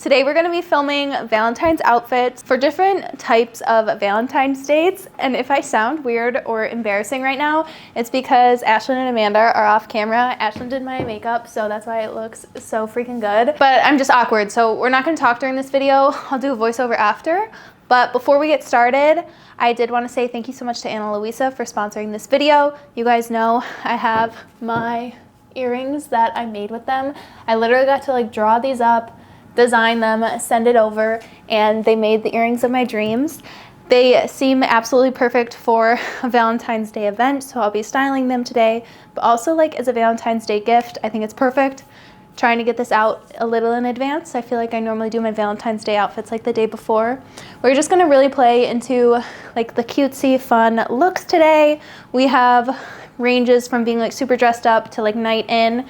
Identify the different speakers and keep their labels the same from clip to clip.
Speaker 1: Today we're going to be filming Valentine's outfits for different types of Valentine's dates. And if I sound weird or embarrassing right now, it's because Ashlyn and Amanda are off camera. Ashlyn did my makeup, so that's why it looks so freaking good. But I'm just awkward, so we're not going to talk during this video. I'll do a voiceover after. But before we get started, I did want to say thank you so much to Ana Luisa for sponsoring this video. You guys know I have my earrings that I made with them. I literally got to like draw these up, design them, send it over, and they made the earrings of my dreams. They seem absolutely perfect for a Valentine's Day event, so I'll be styling them today. But also, like, as a Valentine's Day gift, I think it's perfect. Trying to get this out a little in advance. I feel like I normally do my Valentine's Day outfits like the day before. We're just gonna really play into like the cutesy fun looks today. We have ranges from being like super dressed up to like night in.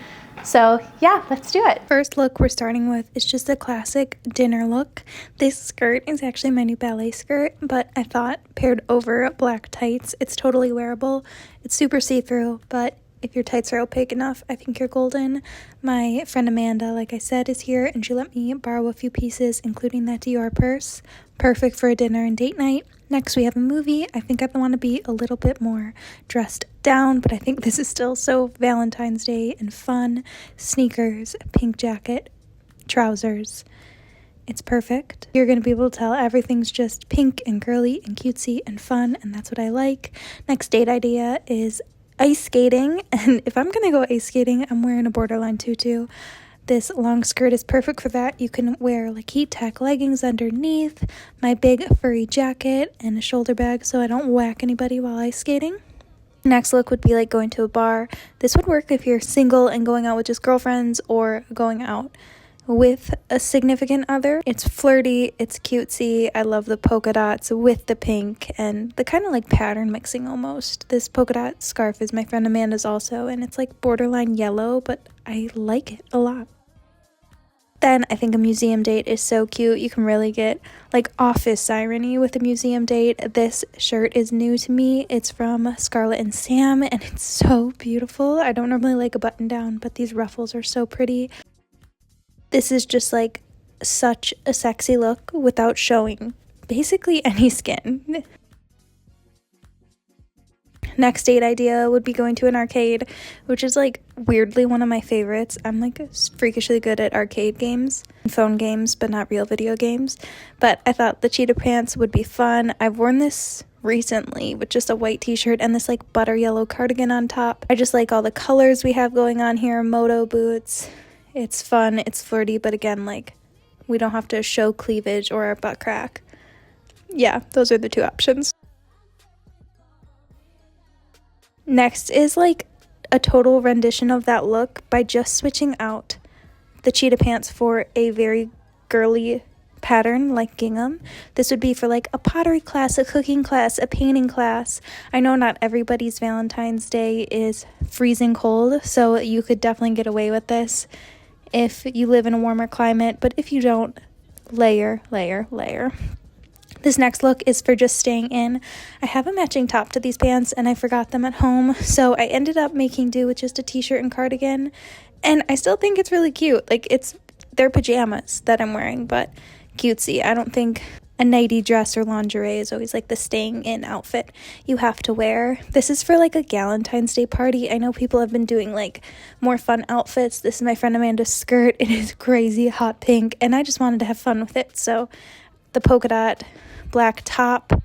Speaker 1: So yeah, let's do it. First look we're starting with is just a classic dinner look. This skirt is actually my new ballet skirt, but I thought paired over black tights, it's totally wearable. It's super see-through, but if your tights are opaque enough, I think you're golden. My friend Amanda, like I said, is here, and she let me borrow a few pieces, including that Dior purse. Perfect for a dinner and date night. Next, we have a movie. I think I want to be a little bit more dressed down, but I think this is still so Valentine's Day and fun. Sneakers, pink jacket, trousers. It's perfect. You're going to be able to tell everything's just pink and girly and cutesy and fun, and that's what I like. Next date idea is ice skating, and if I'm gonna go ice skating, I'm wearing a borderline tutu. This long skirt is perfect for that. You can wear like heat tech leggings underneath, my big furry jacket, and a shoulder bag so I don't whack anybody while ice skating. Next look would be like going to a bar. This would work if you're single and going out with just girlfriends or going out with a significant other. It's flirty, it's cutesy. I love the polka dots with the pink and the kind of like pattern mixing almost. This polka dot scarf is my friend Amanda's also, and it's like borderline yellow, but I like it a lot. Then I think a museum date is so cute. You can really get like office siren-y with a museum date. This shirt is new to me. It's from Scarlett and Sam, and it's so beautiful. I don't normally like a button down, but these ruffles are so pretty. This is just like such a sexy look without showing basically any skin. Next date idea would be going to an arcade, which is like weirdly one of my favorites. I'm like freakishly good at arcade games, phone games, but not real video games. But I thought the cheetah pants would be fun. I've worn this recently with just a white t-shirt and this like butter yellow cardigan on top. I just like all the colors we have going on here. Moto boots. It's fun, it's flirty, but again, like, we don't have to show cleavage or our butt crack. Yeah, those are the two options. Next is like a total rendition of that look by just switching out the cheetah pants for a very girly pattern like gingham. This would be for like a pottery class, a cooking class, a painting class. I know not everybody's Valentine's Day is freezing cold, so you could definitely get away with this if you live in a warmer climate, but if you don't, layer, layer, layer. This next look is for just staying in. I have a matching top to these pants and I forgot them at home, so I ended up making do with just a t-shirt and cardigan, and I still think it's really cute. Like, they're pajamas that I'm wearing, but cutesy. I don't think a nighty dress or lingerie is always like the staying in outfit you have to wear. This is for like a Valentine's Day party. I know people have been doing like more fun outfits. This is my friend Amanda's skirt. It is crazy hot pink, and I just wanted to have fun with it. So the polka dot black top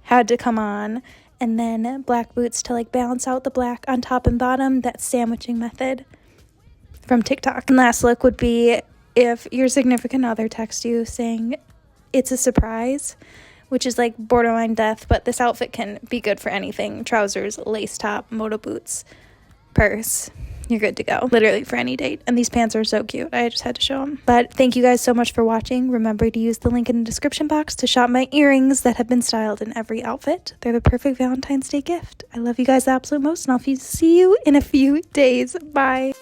Speaker 1: had to come on, and then black boots to like balance out the black on top and bottom. That sandwiching method from TikTok. And last look would be if your significant other texts you saying it's a surprise, which is like borderline death, but this outfit can be good for anything. Trousers, lace top, moto boots, purse. You're good to go. Literally for any date. And these pants are so cute. I just had to show them. But thank you guys so much for watching. Remember to use the link in the description box to shop my earrings that have been styled in every outfit. They're the perfect Valentine's Day gift. I love you guys the absolute most, and I'll see you in a few days. Bye.